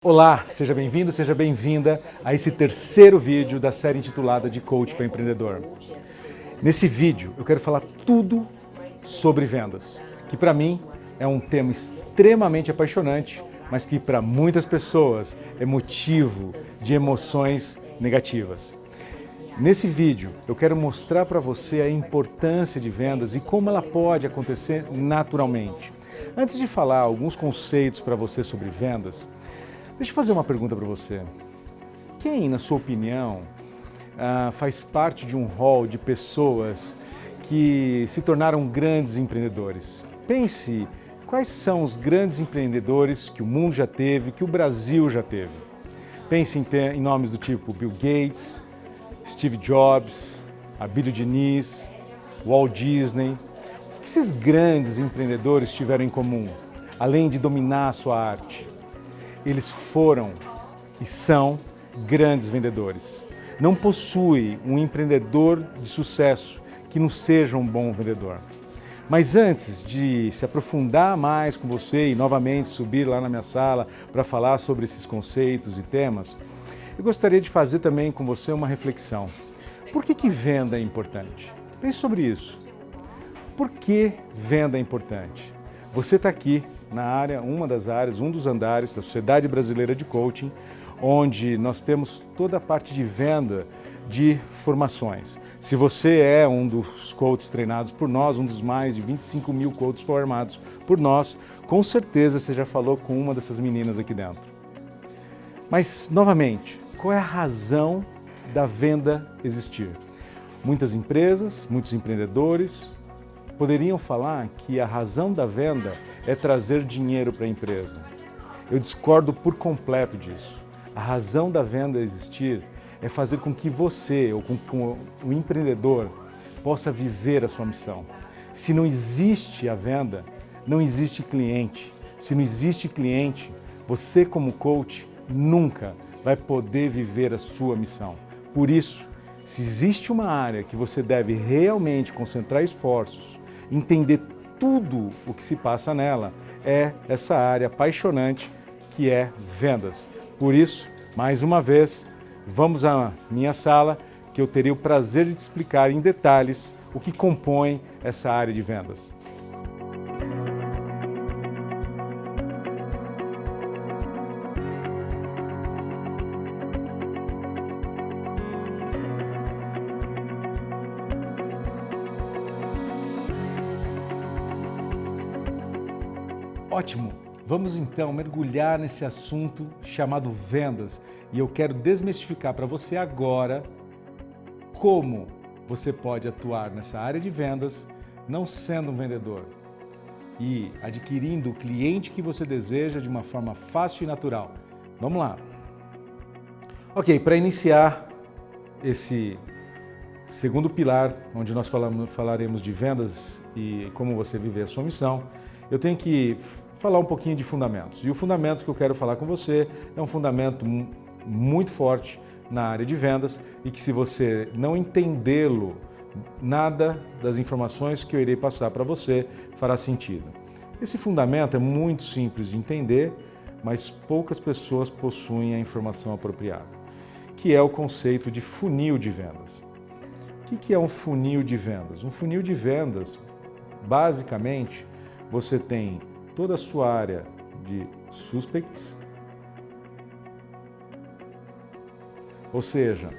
Olá, seja bem-vindo, seja bem-vinda a esse terceiro vídeo da série intitulada de Coach para Empreendedor. Nesse vídeo eu quero falar tudo sobre vendas, que para mim é um tema extremamente apaixonante, mas que para muitas pessoas é motivo de emoções negativas. Nesse vídeo eu quero mostrar para você a importância de vendas e como ela pode acontecer naturalmente. Antes de falar alguns conceitos para você sobre vendas, deixa eu fazer uma pergunta para você. Quem, na sua opinião, faz parte de um hall de pessoas que se tornaram grandes empreendedores? Pense quais são os grandes empreendedores que o mundo já teve, que o Brasil já teve. Pense em nomes do tipo Bill Gates, Steve Jobs, Abílio Diniz, Walt Disney. O que esses grandes empreendedores tiveram em comum, além de dominar a sua arte? Eles foram e são grandes vendedores. Não possui um empreendedor de sucesso que não seja um bom vendedor. Mas antes de se aprofundar mais com você e novamente subir lá na minha sala para falar sobre esses conceitos e temas, eu gostaria de fazer também com você uma reflexão. Por que venda é importante? Pense sobre isso. Por que venda é importante? Você está aqui na área, uma das áreas, um dos andares da Sociedade Brasileira de Coaching, onde nós temos toda a parte de venda de formações. Se você é um dos coaches treinados por nós, um dos mais de 25 mil coaches formados por nós, com certeza você já falou com uma dessas meninas aqui dentro. Mas, novamente, qual é a razão da venda existir? Muitas empresas, muitos empreendedores poderiam falar que a razão da venda é trazer dinheiro para a empresa. Eu discordo por completo disso. A razão da venda existir é fazer com que você, ou com que o empreendedor, possa viver a sua missão. Se não existe a venda, não existe cliente. Se não existe cliente, você como coach nunca vai poder viver a sua missão. Por isso, se existe uma área que você deve realmente concentrar esforços, entender tudo o que se passa nela, é essa área apaixonante que é vendas. Por isso, mais uma vez, vamos à minha sala, que eu terei o prazer de te explicar em detalhes o que compõe essa área de vendas. Ótimo! Vamos então mergulhar nesse assunto chamado vendas e eu quero desmistificar para você agora como você pode atuar nessa área de vendas não sendo um vendedor e adquirindo o cliente que você deseja de uma forma fácil e natural. Vamos lá! Ok, para iniciar esse segundo pilar, onde nós falaremos de vendas e como você viver a sua missão, eu tenho que falar um pouquinho de fundamentos. E o fundamento que eu quero falar com você é um fundamento muito forte na área de vendas e que, se você não entendê-lo, nada das informações que eu irei passar para você fará sentido. Esse fundamento é muito simples de entender, mas poucas pessoas possuem a informação apropriada, que é o conceito de funil de vendas. O que é um funil de vendas? Um funil de vendas, basicamente, você tem toda a sua área de suspects, ou seja,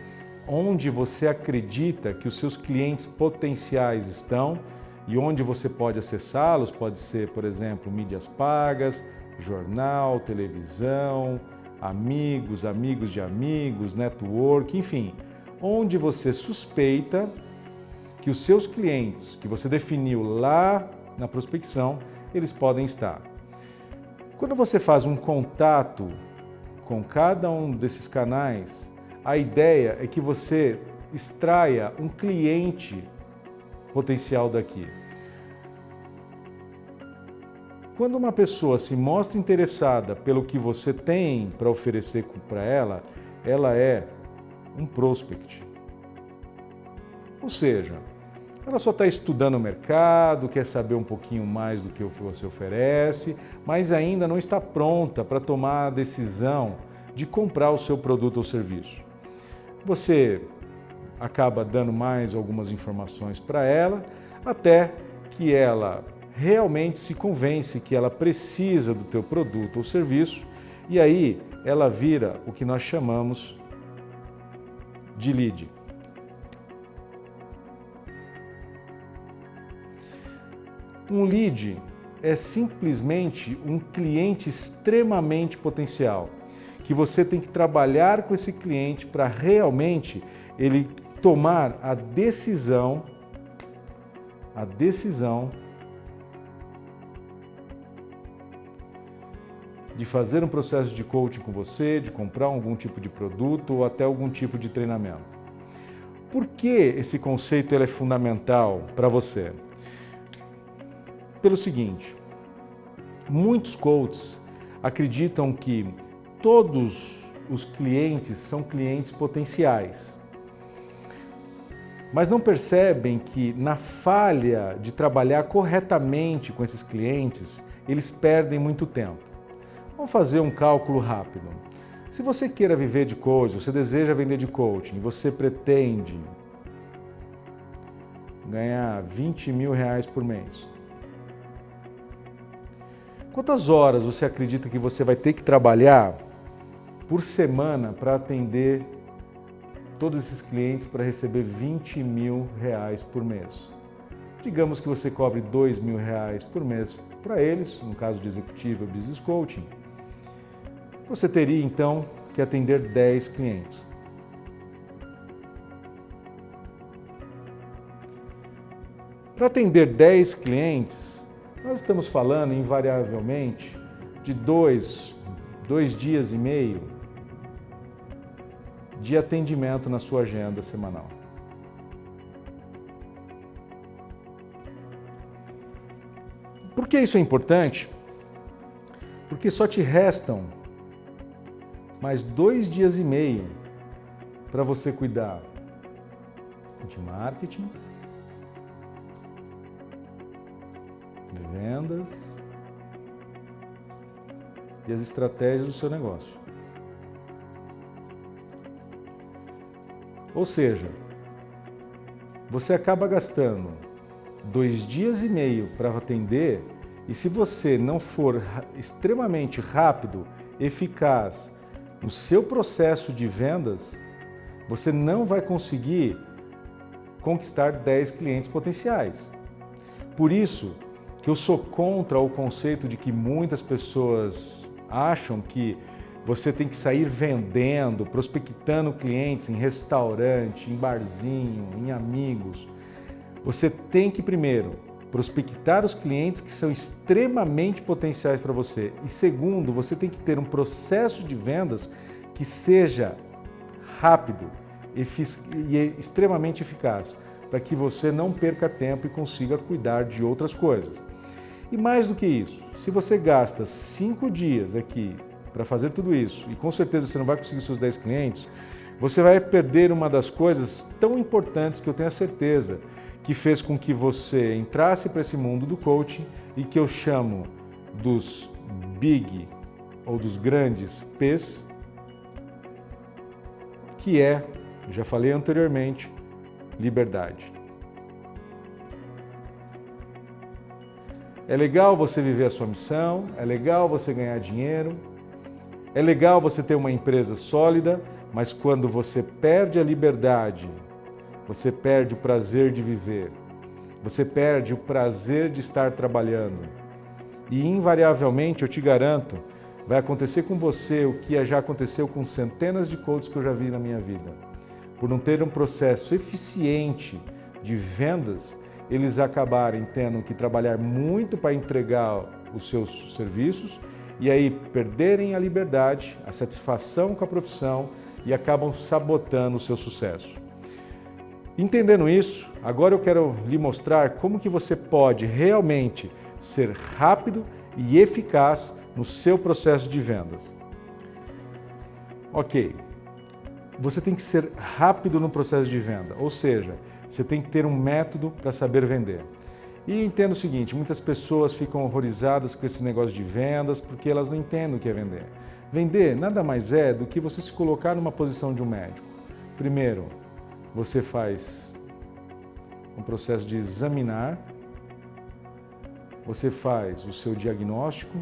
onde você acredita que os seus clientes potenciais estão e onde você pode acessá-los, pode ser, por exemplo, mídias pagas, jornal, televisão, amigos, amigos de amigos, network, enfim, onde você suspeita que os seus clientes, que você definiu lá na prospecção, eles podem estar. Quando você faz um contato com cada um desses canais, a ideia é que você extraia um cliente potencial daqui. Quando uma pessoa se mostra interessada pelo que você tem para oferecer para ela, ela é um prospect. Ou seja, Ela só está estudando o mercado, quer saber um pouquinho mais do que você oferece, mas ainda não está pronta para tomar a decisão de comprar o seu produto ou serviço. Você acaba dando mais algumas informações para ela, até que ela realmente se convence que ela precisa do teu produto ou serviço, e aí ela vira o que nós chamamos de lead. Um lead é simplesmente um cliente extremamente potencial, que você tem que trabalhar com esse cliente para realmente ele tomar a decisão de fazer um processo de coaching com você, de comprar algum tipo de produto ou até algum tipo de treinamento. Por que esse conceito ele é fundamental para você? Pelo seguinte, muitos coaches acreditam que todos os clientes são clientes potenciais, mas não percebem que na falha de trabalhar corretamente com esses clientes, eles perdem muito tempo. Vamos fazer um cálculo rápido. Se você queira viver de coaching, você deseja vender de coaching, você pretende ganhar 20 mil reais por mês. Quantas horas você acredita que você vai ter que trabalhar por semana para atender todos esses clientes para receber 20 mil reais por mês? Digamos que você cobre 2 mil reais por mês para eles, no caso de executivo ou business coaching, você teria então que atender 10 clientes. Para atender 10 clientes, nós estamos falando invariavelmente de dois dias e meio de atendimento na sua agenda semanal. Por que isso é importante? Porque só te restam mais 2 dias e meio para você cuidar de marketing, de vendas e as estratégias do seu negócio. Ou seja, você acaba gastando 2 dias e meio para atender e se você não for extremamente rápido, eficaz no seu processo de vendas, você não vai conseguir conquistar 10 clientes potenciais. Por isso que eu sou contra o conceito de que muitas pessoas acham que você tem que sair vendendo, prospectando clientes em restaurante, em barzinho, em amigos. Você tem que primeiro prospectar os clientes que são extremamente potenciais para você. E segundo, você tem que ter um processo de vendas que seja rápido e extremamente eficaz, para que você não perca tempo e consiga cuidar de outras coisas. E mais do que isso, se você gasta 5 dias aqui para fazer tudo isso, e com certeza você não vai conseguir seus 10 clientes, você vai perder uma das coisas tão importantes que eu tenho a certeza que fez com que você entrasse para esse mundo do coaching e que eu chamo dos big ou dos grandes P's, que é, eu já falei anteriormente, liberdade. É legal você viver a sua missão, é legal você ganhar dinheiro, é legal você ter uma empresa sólida, mas quando você perde a liberdade, você perde o prazer de viver, você perde o prazer de estar trabalhando. E invariavelmente, eu te garanto, vai acontecer com você o que já aconteceu com centenas de coaches que eu já vi na minha vida. Por não ter um processo eficiente de vendas, eles acabarem tendo que trabalhar muito para entregar os seus serviços e aí perderem a liberdade, a satisfação com a profissão e acabam sabotando o seu sucesso. Entendendo isso, agora eu quero lhe mostrar como que você pode realmente ser rápido e eficaz no seu processo de vendas. Ok, você tem que ser rápido no processo de venda, ou seja, você tem que ter um método para saber vender. E entenda o seguinte, muitas pessoas ficam horrorizadas com esse negócio de vendas porque elas não entendem o que é vender. Vender nada mais é do que você se colocar numa posição de um médico. Primeiro, você faz um processo de examinar, você faz o seu diagnóstico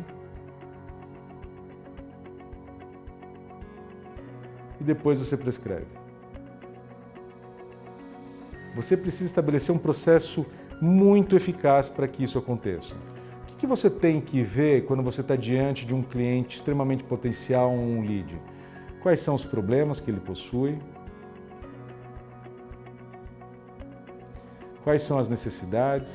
e depois você prescreve. Você precisa estabelecer um processo muito eficaz para que isso aconteça. O que você tem que ver quando você está diante de um cliente extremamente potencial, um lead? Quais são os problemas que ele possui? Quais são as necessidades?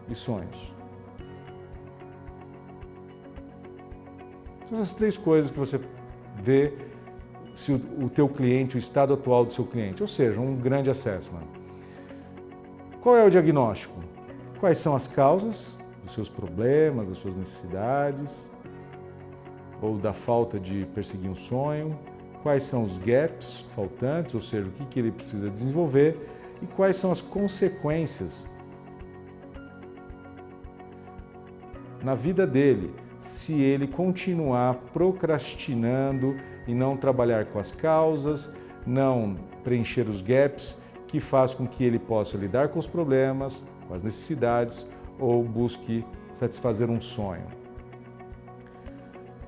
E sonhos? São essas três coisas que você vê se o teu cliente, o estado atual do seu cliente, ou seja, um grande assessment. Qual é o diagnóstico? Quais são as causas dos seus problemas, das suas necessidades, ou da falta de perseguir um sonho? Quais são os gaps faltantes, ou seja, o que ele precisa desenvolver, e quais são as consequências na vida dele se ele continuar procrastinando e não trabalhar com as causas, não preencher os gaps que faz com que ele possa lidar com os problemas, com as necessidades ou busque satisfazer um sonho.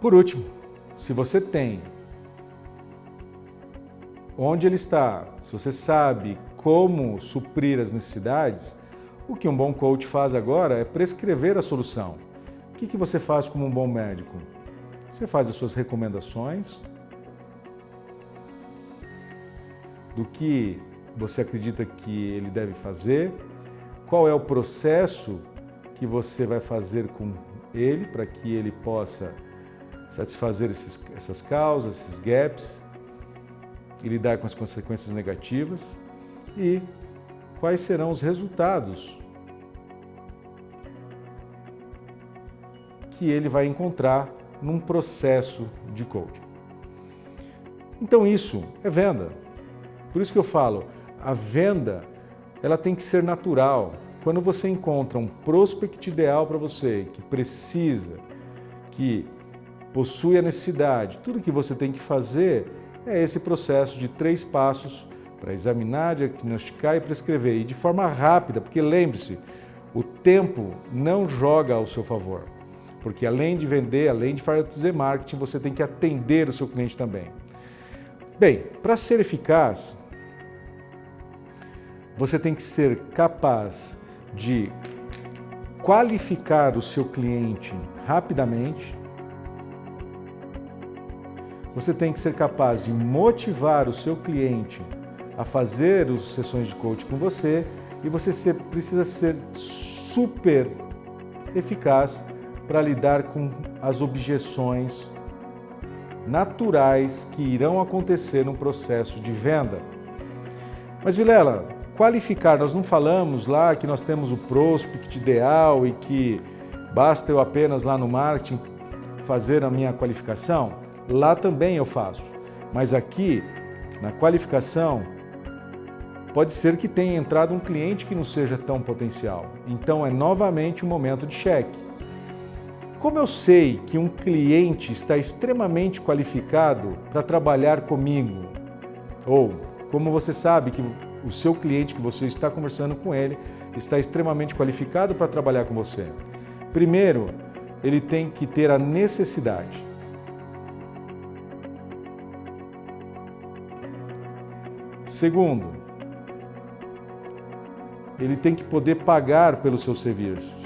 Por último, se você tem onde ele está, se você sabe como suprir as necessidades, o que um bom coach faz agora é prescrever a solução. O que você faz como um bom médico? Você faz as suas recomendações do que você acredita que ele deve fazer, qual é o processo que você vai fazer com ele para que ele possa satisfazer essas causas, esses gaps e lidar com as consequências negativas e quais serão os resultados que ele vai encontrar num processo de coaching. Então isso é venda. Por isso que eu falo, a venda ela tem que ser natural. Quando você encontra um prospect ideal para você, que precisa, que possui a necessidade, tudo que você tem que fazer é esse processo de 3 passos para examinar, diagnosticar e prescrever. E de forma rápida, porque lembre-se, o tempo não joga ao seu favor. Porque além de vender, além de fazer marketing, você tem que atender o seu cliente também. Bem, para ser eficaz, você tem que ser capaz de qualificar o seu cliente rapidamente. Você tem que ser capaz de motivar o seu cliente a fazer as sessões de coaching com você e você precisa ser super eficaz para lidar com as objeções naturais que irão acontecer no processo de venda. Mas Vilela, qualificar, nós não falamos lá que nós temos o prospect ideal e que basta eu apenas lá no marketing fazer a minha qualificação? Lá também eu faço, mas aqui na qualificação pode ser que tenha entrado um cliente que não seja tão potencial. Então é novamente um momento de cheque. Como eu sei que um cliente está extremamente qualificado para trabalhar comigo? Ou como você sabe que o seu cliente que você está conversando com ele está extremamente qualificado para trabalhar com você? Primeiro, ele tem que ter a necessidade. Segundo, ele tem que poder pagar pelos seus serviços.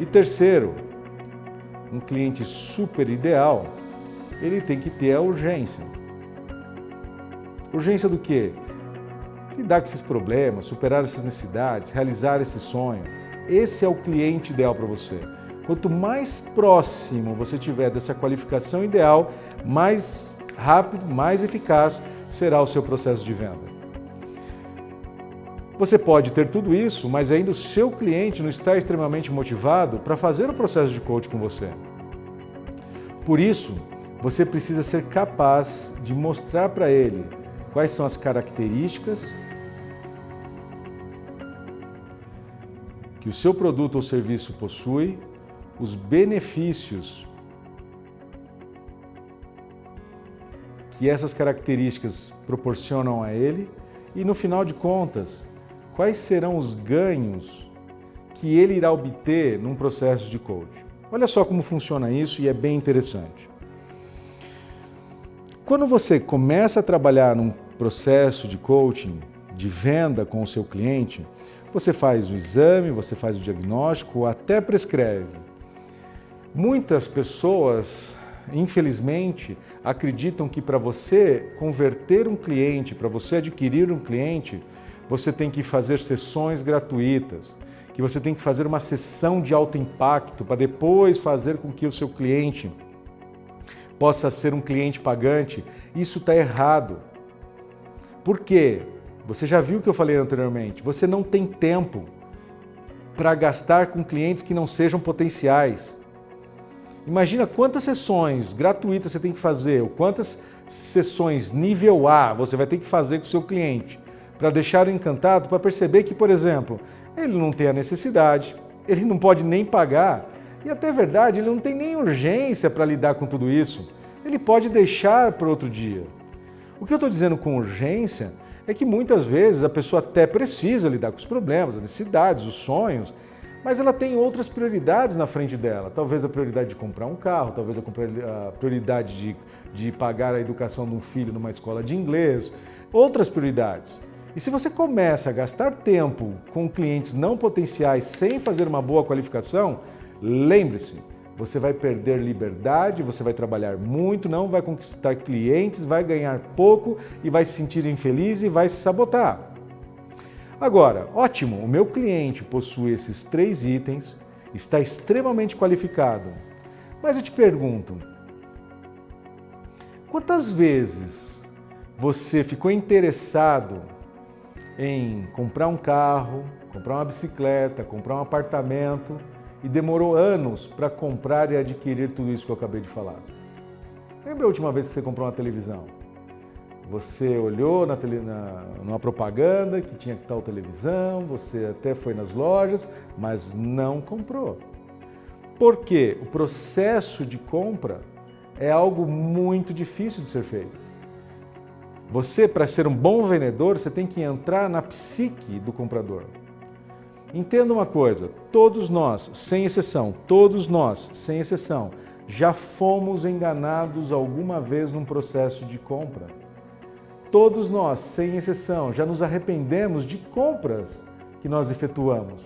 E terceiro, um cliente super ideal, ele tem que ter a urgência. Urgência do quê? Lidar com esses problemas, superar essas necessidades, realizar esse sonho. Esse é o cliente ideal para você. Quanto mais próximo você tiver dessa qualificação ideal, mais rápido, mais eficaz será o seu processo de venda. Você pode ter tudo isso, mas ainda o seu cliente não está extremamente motivado para fazer o processo de coaching com você. Por isso, você precisa ser capaz de mostrar para ele quais são as características que o seu produto ou serviço possui, os benefícios que essas características proporcionam a ele e, no final de contas, quais serão os ganhos que ele irá obter num processo de coaching. Olha só como funciona isso e é bem interessante. Quando você começa a trabalhar num processo de coaching, de venda com o seu cliente, você faz o exame, você faz o diagnóstico, até prescreve. Muitas pessoas, infelizmente, acreditam que para você converter um cliente, para você adquirir um cliente, você tem que fazer sessões gratuitas, que você tem que fazer uma sessão de alto impacto para depois fazer com que o seu cliente possa ser um cliente pagante. Isso está errado. Por quê? Você já viu o que eu falei anteriormente, você não tem tempo para gastar com clientes que não sejam potenciais. Imagina quantas sessões gratuitas você tem que fazer, ou quantas sessões nível A você vai ter que fazer com o seu cliente para deixá-lo encantado, para perceber que, por exemplo, ele não tem a necessidade, ele não pode nem pagar e até verdade, ele não tem nem urgência para lidar com tudo isso. Ele pode deixar para outro dia. O que eu estou dizendo com urgência é que muitas vezes a pessoa até precisa lidar com os problemas, as necessidades, os sonhos, mas ela tem outras prioridades na frente dela. Talvez a prioridade de comprar um carro, talvez a prioridade de pagar a educação de um filho numa escola de inglês, outras prioridades. E se você começa a gastar tempo com clientes não potenciais sem fazer uma boa qualificação, lembre-se, você vai perder liberdade, você vai trabalhar muito, não vai conquistar clientes, vai ganhar pouco e vai se sentir infeliz e vai se sabotar. Agora, ótimo, o meu cliente possui esses 3 itens, está extremamente qualificado. Mas eu te pergunto, quantas vezes você ficou interessado em comprar um carro, comprar uma bicicleta, comprar um apartamento e demorou anos para comprar e adquirir tudo isso que eu acabei de falar? Lembra a última vez que você comprou uma televisão? Você olhou numa propaganda que tinha tal televisão, você até foi nas lojas, mas não comprou. Por quê? O processo de compra é algo muito difícil de ser feito. Você, para ser um bom vendedor, você tem que entrar na psique do comprador. Entenda uma coisa, todos nós, sem exceção, já fomos enganados alguma vez num processo de compra. Todos nós, sem exceção, já nos arrependemos de compras que nós efetuamos.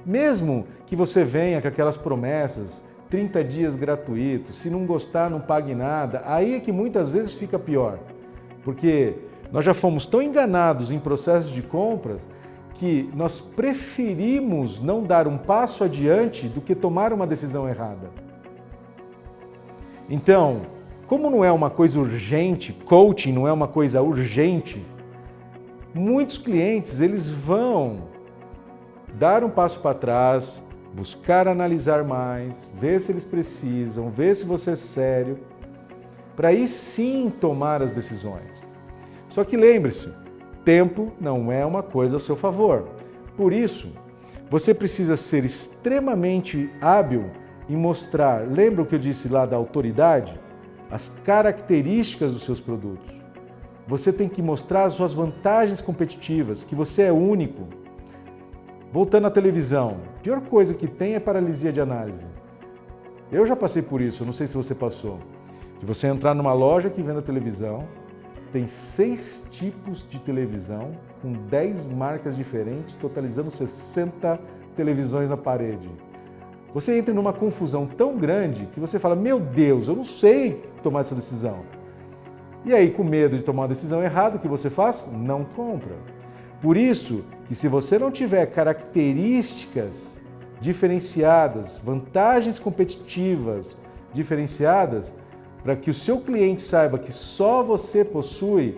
Mesmo que você venha com aquelas promessas, 30 dias gratuitos, se não gostar não pague nada, aí é que muitas vezes fica pior. Porque nós já fomos tão enganados em processos de compras que nós preferimos não dar um passo adiante do que tomar uma decisão errada. Então, como não é uma coisa urgente, coaching não é uma coisa urgente, muitos clientes eles vão dar um passo para trás, buscar analisar mais, ver se eles precisam, ver se você é sério, para aí sim tomar as decisões. Só que lembre-se, tempo não é uma coisa ao seu favor. Por isso, você precisa ser extremamente hábil em mostrar, lembra o que eu disse lá da autoridade? As características dos seus produtos. Você tem que mostrar as suas vantagens competitivas, que você é único. Voltando à televisão, a pior coisa que tem é paralisia de análise. Eu já passei por isso, eu não sei se você passou. De você entrar numa loja que vende televisão, tem 6 tipos de televisão, com 10 marcas diferentes, totalizando 60 televisões na parede. Você entra numa confusão tão grande que você fala, meu Deus, eu não sei tomar essa decisão. E aí, com medo de tomar uma decisão errada, o que você faz? Não compra. Por isso, que se você não tiver características diferenciadas, vantagens competitivas diferenciadas, para que o seu cliente saiba que só você possui,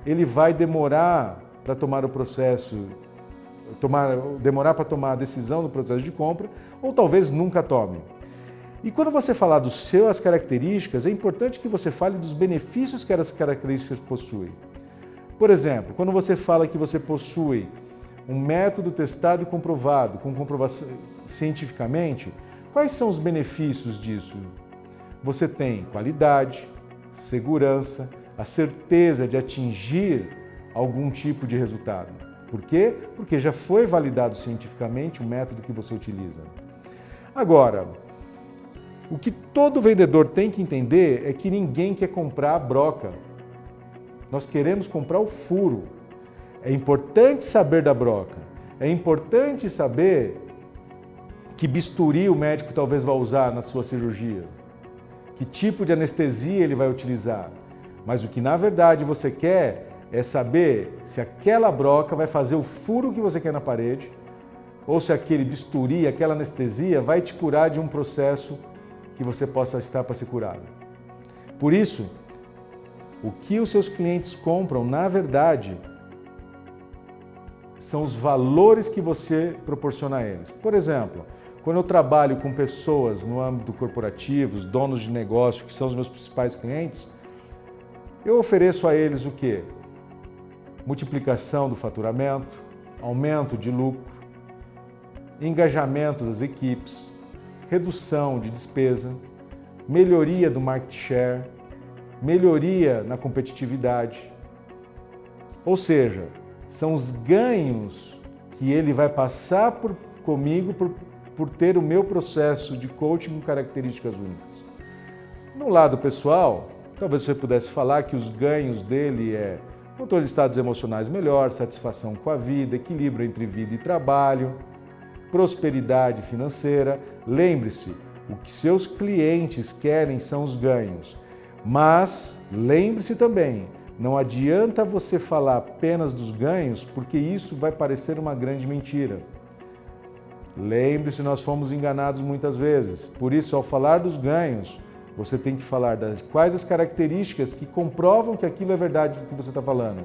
ele vai demorar para tomar o processo, demorar para tomar a decisão no processo de compra, ou talvez nunca tome. E quando você falar das suas características, é importante que você fale dos benefícios que essas características possuem. Por exemplo, quando você fala que você possui um método testado e comprovado, com comprovação cientificamente, quais são os benefícios disso? Você tem qualidade, segurança, a certeza de atingir algum tipo de resultado. Por quê? Porque já foi validado cientificamente o método que você utiliza. Agora, o que todo vendedor tem que entender é que ninguém quer comprar a broca. Nós queremos comprar o furo. É importante saber da broca. É importante saber que bisturi o médico talvez vá usar na sua cirurgia. Que tipo de anestesia ele vai utilizar. Mas o que na verdade você quer é saber se aquela broca vai fazer o furo que você quer na parede ou se aquele bisturi, aquela anestesia vai te curar de um processo que você possa estar para ser curado. Por isso, o que os seus clientes compram, na verdade, são os valores que você proporciona a eles. Por exemplo, quando eu trabalho com pessoas no âmbito corporativo, os donos de negócio, que são os meus principais clientes, eu ofereço a eles o quê? Multiplicação do faturamento, aumento de lucro, engajamento das equipes, redução de despesa, melhoria do market share, melhoria na competitividade. Ou seja, são os ganhos que ele vai passar comigo por ter o meu processo de coaching com características únicas. No lado pessoal, talvez você pudesse falar que os ganhos dele é controle de estados emocionais melhor, satisfação com a vida, equilíbrio entre vida e trabalho, prosperidade financeira. Lembre-se, o que seus clientes querem são os ganhos. Mas lembre-se também, não adianta você falar apenas dos ganhos, porque isso vai parecer uma grande mentira. Lembre-se, nós fomos enganados muitas vezes. Por isso, ao falar dos ganhos, você tem que falar das quais as características que comprovam que aquilo é verdade do que você está falando.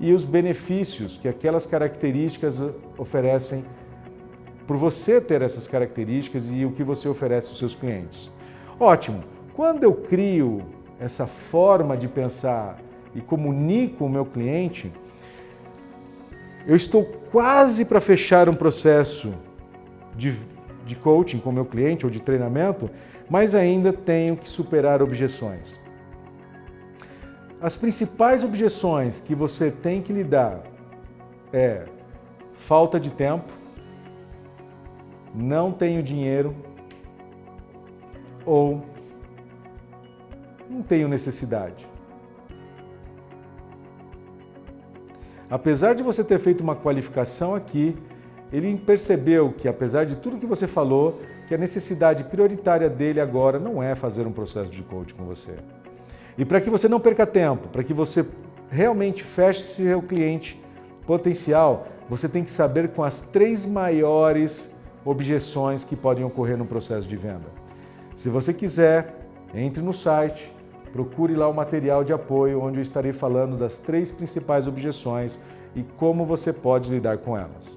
E os benefícios que aquelas características oferecem por você ter essas características e o que você oferece aos seus clientes. Ótimo! Quando eu crio essa forma de pensar e comunico o meu cliente, eu estou quase para fechar um processo de coaching com o meu cliente ou de treinamento, mas ainda tenho que superar objeções. As principais objeções que você tem que lidar é falta de tempo, não tenho dinheiro ou não tenho necessidade. Apesar de você ter feito uma qualificação aqui, ele percebeu que, apesar de tudo que você falou, que a necessidade prioritária dele agora não é fazer um processo de coaching com você. E para que você não perca tempo, para que você realmente feche seu cliente potencial, você tem que saber com as 3 maiores objeções que podem ocorrer no processo de venda. Se você quiser, entre no site, procure lá o material de apoio, onde eu estarei falando das 3 principais objeções e como você pode lidar com elas.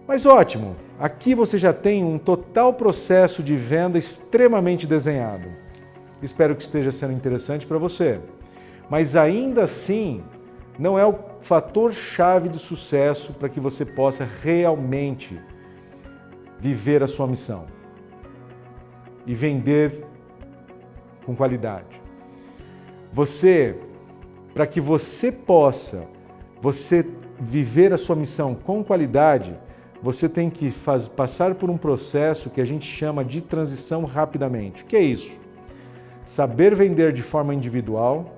Mas ótimo, aqui você já tem um total processo de venda extremamente desenhado. Espero que esteja sendo interessante para você. Mas ainda assim, não é o fator-chave do sucesso para que você possa realmente viver a sua missão e vender com qualidade. Para que você possa viver a sua missão com qualidade, você tem que passar por um processo que a gente chama de transição rapidamente. O que é isso? Saber vender de forma individual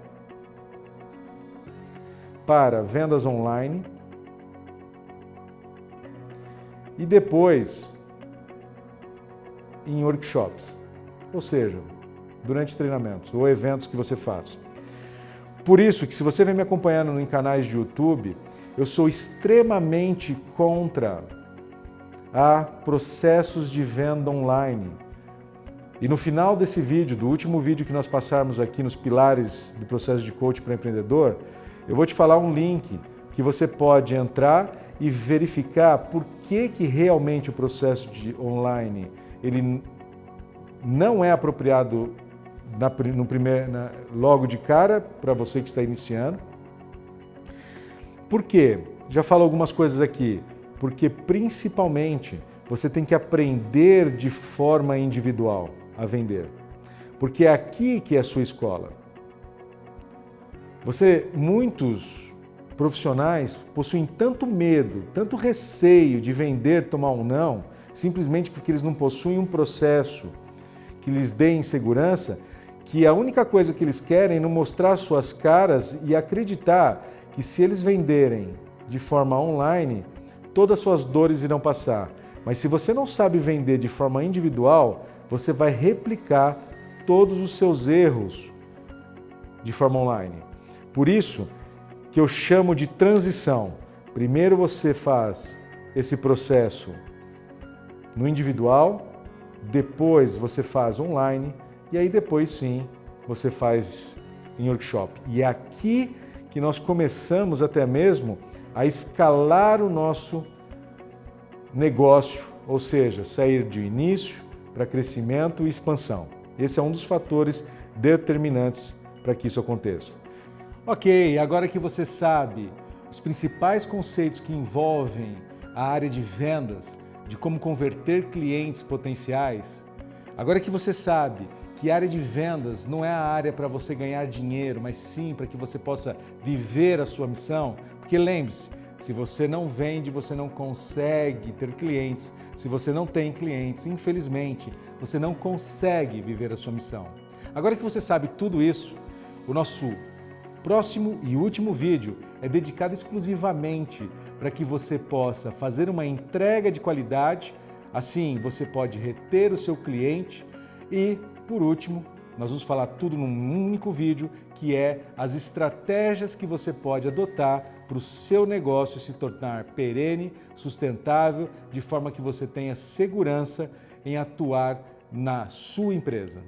para vendas online e depois em workshops, ou seja, durante treinamentos ou eventos que você faz. Por isso que se você vem me acompanhando em canais de YouTube, eu sou extremamente contra processos de venda online. E no final desse vídeo, do último vídeo que nós passarmos aqui nos pilares do processo de coaching para empreendedor, eu vou te falar um link que você pode entrar e verificar por que realmente o processo de online ele não é apropriado logo de cara para você que está iniciando. Por quê? Já falo algumas coisas aqui. Porque principalmente você tem que aprender de forma individual a vender. Porque é aqui que é a sua escola. Muitos profissionais possuem tanto medo, tanto receio de vender, tomar um não, simplesmente porque eles não possuem um processo que lhes dê insegurança, que a única coisa que eles querem é não mostrar suas caras e acreditar que se eles venderem de forma online, todas as suas dores irão passar. Mas se você não sabe vender de forma individual, você vai replicar todos os seus erros de forma online. Por isso que eu chamo de transição. Primeiro você faz esse processo no individual, depois você faz online e aí depois sim você faz em workshop. E é aqui que nós começamos até mesmo a escalar o nosso negócio, ou seja, sair de início para crescimento e expansão. Esse é um dos fatores determinantes para que isso aconteça. Ok, agora que você sabe os principais conceitos que envolvem a área de vendas, de como converter clientes potenciais, agora que você sabe que a área de vendas não é a área para você ganhar dinheiro, mas sim para que você possa viver a sua missão, porque lembre-se, se você não vende, você não consegue ter clientes. Se você não tem clientes, infelizmente, você não consegue viver a sua missão. Agora que você sabe tudo isso, o nosso próximo e último vídeo é dedicado exclusivamente para que você possa fazer uma entrega de qualidade, assim você pode reter o seu cliente e, por último, nós vamos falar tudo num único vídeo, que é as estratégias que você pode adotar para o seu negócio se tornar perene, sustentável, de forma que você tenha segurança em atuar na sua empresa.